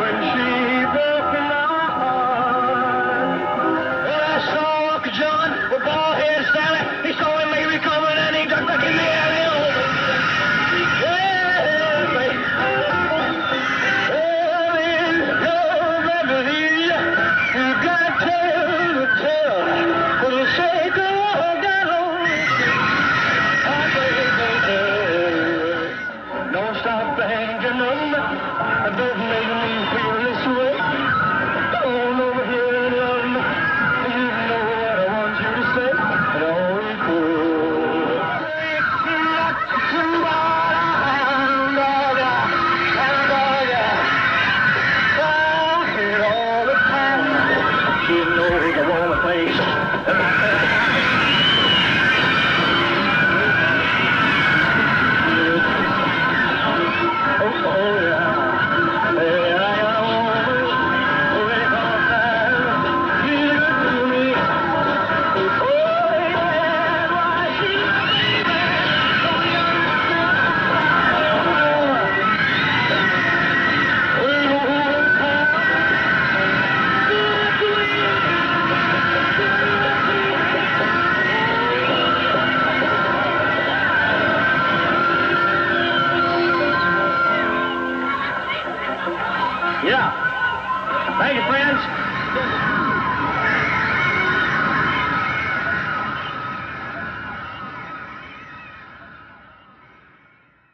When she broke my heart. Well, I saw Uncle John with bald head Sally. He saw him maybe coming and he ducked back in the alley. Don't stop hanging on. Don't make me feel this way. Come over here and love me. You know what I want you to say. And all we could. All the time. She knows I want a place. Yeah. Thank you, friends.